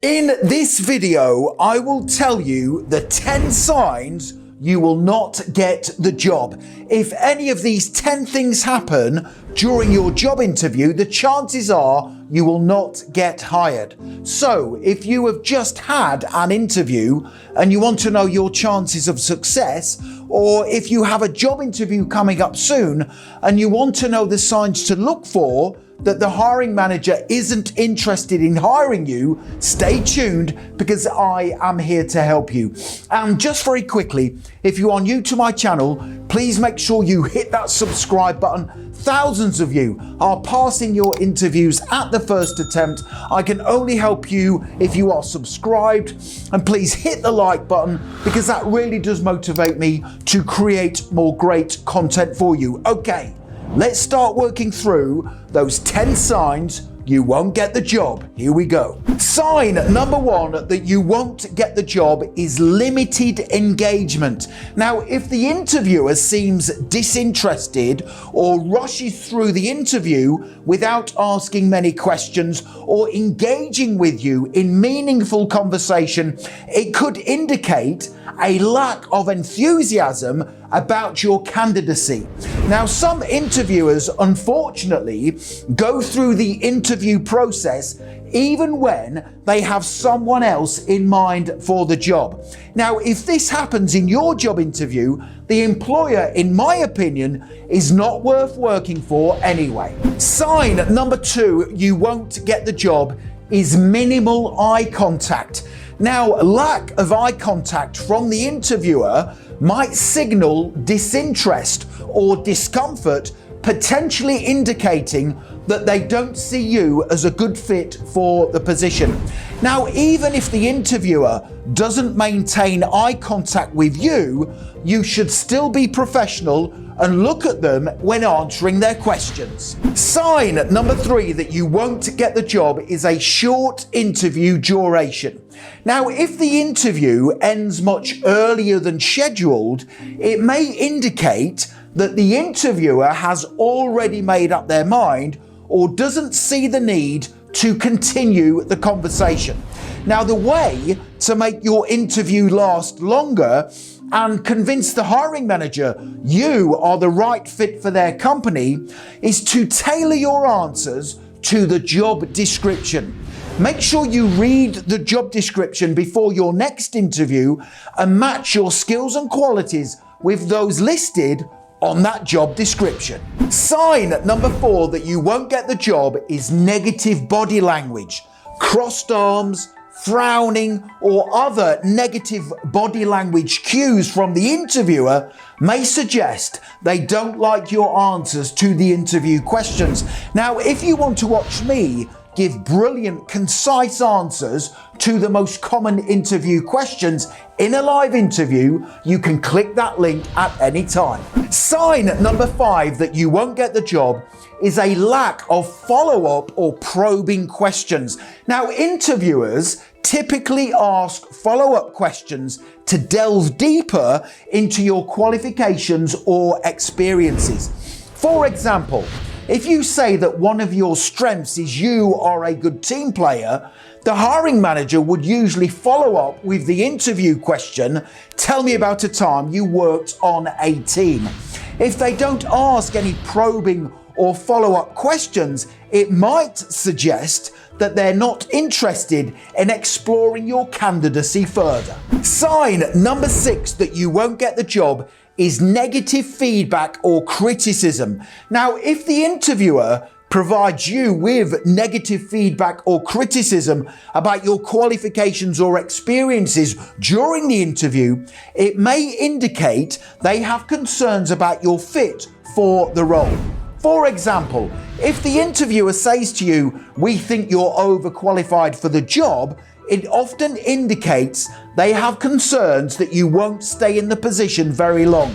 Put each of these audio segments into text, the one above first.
In this video, I will tell you the 10 signs you will not get the job. If any of these 10 things happen during your job interview, the chances are you will not get hired. So if you have just had an interview and you want to know your chances of success, or if you have a job interview coming up soon and you want to know the signs to look for that the hiring manager isn't interested in hiring you, stay tuned because I am here to help you. And just very quickly, if you are new to my channel, please make sure you hit that subscribe button. Thousands of you are passing your interviews at the first attempt. I can only help you if you are subscribed, and please hit the like button because that really does motivate me to create more great content for you. Okay. Let's start working through those 10 signs you won't get the job. Here we go. Sign number 1 that you won't get the job is limited engagement. Now, if the interviewer seems disinterested or rushes through the interview without asking many questions or engaging with you in meaningful conversation, it could indicate a lack of enthusiasm about your candidacy. Now, some interviewers, unfortunately, go through the interview process even when they have someone else in mind for the job. Now, if this happens in your job interview, the employer, in my opinion, is not worth working for anyway. Sign number 2 you won't get the job is minimal eye contact. Now, lack of eye contact from the interviewer might signal disinterest or discomfort, potentially indicating that they don't see you as a good fit for the position. Now, even if the interviewer doesn't maintain eye contact with you, you should still be professional and look at them when answering their questions. Sign number 3 that you won't get the job is a short interview duration. Now, if the interview ends much earlier than scheduled, it may indicate that the interviewer has already made up their mind or doesn't see the need to continue the conversation. Now, the way to make your interview last longer and convince the hiring manager you are the right fit for their company is to tailor your answers to the job description. Make sure you read the job description before your next interview and match your skills and qualities with those listed on that job description. Sign number 4 that you won't get the job is negative body language. Crossed arms, frowning, or other negative body language cues from the interviewer may suggest they don't like your answers to the interview questions. Now, if you want to watch me give brilliant, concise answers to the most common interview questions in a live interview, you can click that link at any time. Sign number 5 that you won't get the job is a lack of follow-up or probing questions. Now, interviewers typically ask follow-up questions to delve deeper into your qualifications or experiences. For example, if you say that one of your strengths is you are a good team player, the hiring manager would usually follow up with the interview question, tell me about a time you worked on a team. If they don't ask any probing or follow-up questions, it might suggest that they're not interested in exploring your candidacy further. Sign number 6 that you won't get the job is negative feedback or criticism. Now, if the interviewer provides you with negative feedback or criticism about your qualifications or experiences during the interview, it may indicate they have concerns about your fit for the role. For example, if the interviewer says to you, "We think you're overqualified for the job," it often indicates they have concerns that you won't stay in the position very long.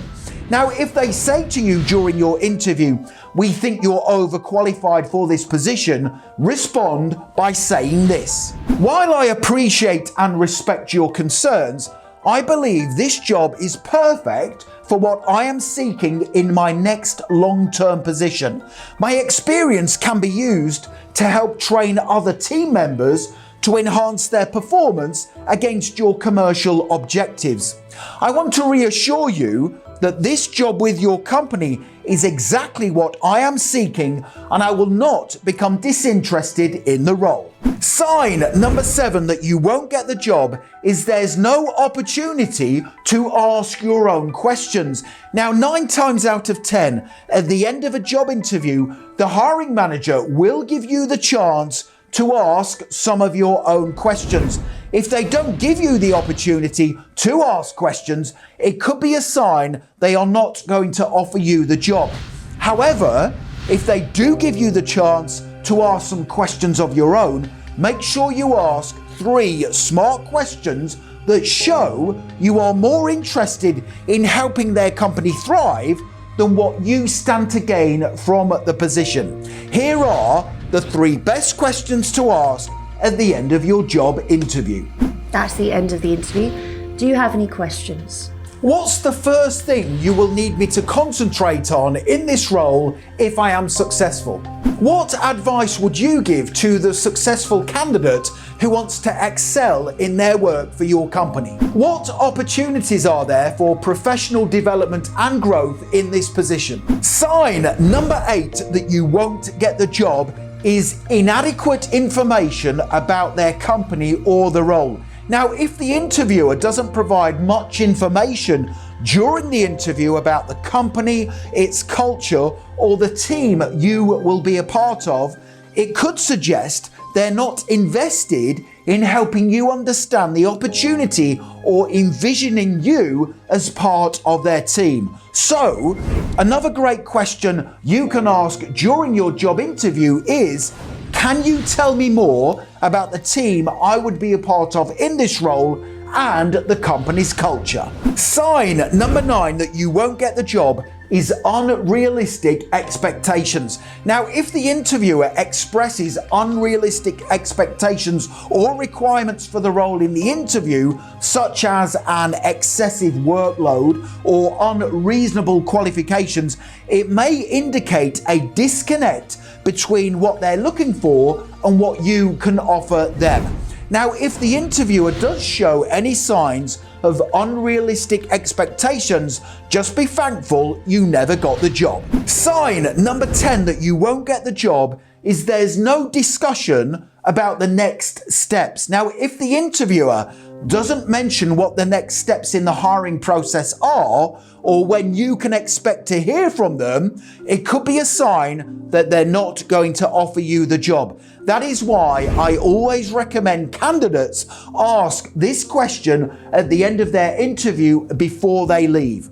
Now, if they say to you during your interview, "We think you're overqualified for this position," respond by saying this: "While I appreciate and respect your concerns, I believe this job is perfect for what I am seeking in my next long-term position. My experience can be used to help train other team members to enhance their performance against your commercial objectives. I want to reassure you that this job with your company is exactly what I am seeking, and I will not become disinterested in the role. Sign number 7 that you won't get the job is there's no opportunity to ask your own questions. Now, 9 times out of 10, at the end of a job interview, the hiring manager will give you the chance to ask some of your own questions. If they don't give you the opportunity to ask questions, it could be a sign they are not going to offer you the job. However, if they do give you the chance to ask some questions of your own, make sure you ask 3 smart questions that show you are more interested in helping their company thrive than what you stand to gain from the position. Here are the 3 best questions to ask at the end of your job interview. That's the end of the interview. Do you have any questions? What's the first thing you will need me to concentrate on in this role if I am successful? What advice would you give to the successful candidate who wants to excel in their work for your company? What opportunities are there for professional development and growth in this position? Sign number 8 that you won't get the job is inadequate information about their company or the role. Now, if the interviewer doesn't provide much information during the interview about the company, its culture, or the team you will be a part of, it could suggest they're not invested in helping you understand the opportunity or envisioning you as part of their team. So, another great question you can ask during your job interview is, can you tell me more about the team I would be a part of in this role and the company's culture? Sign number 9 that you won't get the job is unrealistic expectations. Now, if the interviewer expresses unrealistic expectations or requirements for the role in the interview, such as an excessive workload or unreasonable qualifications, it may indicate a disconnect between what they're looking for and what you can offer them. Now, if the interviewer does show any signs of unrealistic expectations, just be thankful you never got the job. Sign number 10 that you won't get the job is there's no discussion about the next steps. Now, if the interviewer doesn't mention what the next steps in the hiring process are, or when you can expect to hear from them, it could be a sign that they're not going to offer you the job. That is why I always recommend candidates ask this question at the end of their interview before they leave.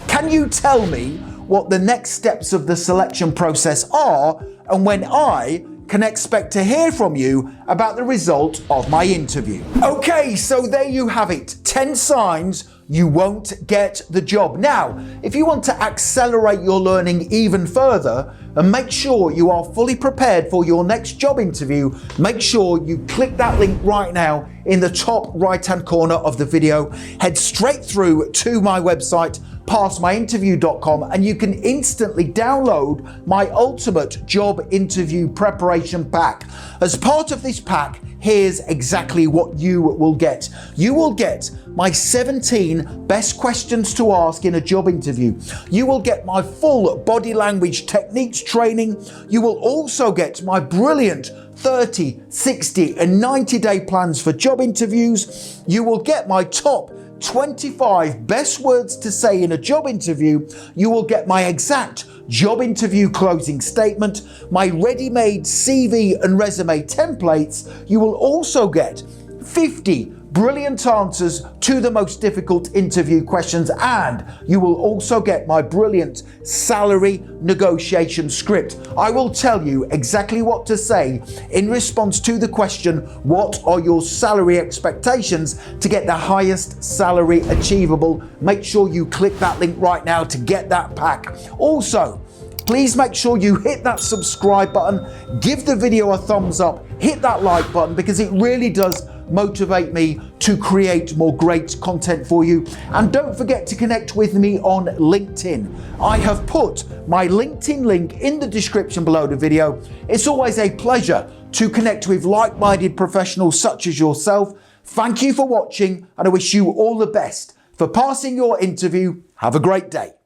Can you tell me what the next steps of the selection process are, and when I can expect to hear from you about the result of my interview? Okay, so there you have it. 10 signs you won't get the job. Now, if you want to accelerate your learning even further and make sure you are fully prepared for your next job interview, make sure you click that link right now in the top right-hand corner of the video. Head straight through to my website, passmyinterview.com, and you can instantly download my ultimate job interview preparation pack. As part of this pack, here's exactly what you will get. You will get my 17 best questions to ask in a job interview. You will get my full body language techniques training. You will also get my brilliant 30, 60, and 90-day plans for job interviews. You will get my top 25 best words to say in a job interview. You will get my exact job interview closing statement, my ready-made CV and resume templates. You will also get 50 brilliant answers to the most difficult interview questions, and you will also get my brilliant salary negotiation script. I will tell you exactly what to say in response to the question, what are your salary expectations to get the highest salary achievable? Make sure you click that link right now to get that pack. Also, please make sure you hit that subscribe button, give the video a thumbs up, hit that like button, because it really does motivate me to create more great content for you. And don't forget to connect with me on LinkedIn. I have put my LinkedIn link in the description below the video. It's always a pleasure to connect with like-minded professionals such as yourself. Thank you for watching, and I wish you all the best for passing your interview. Have a great day.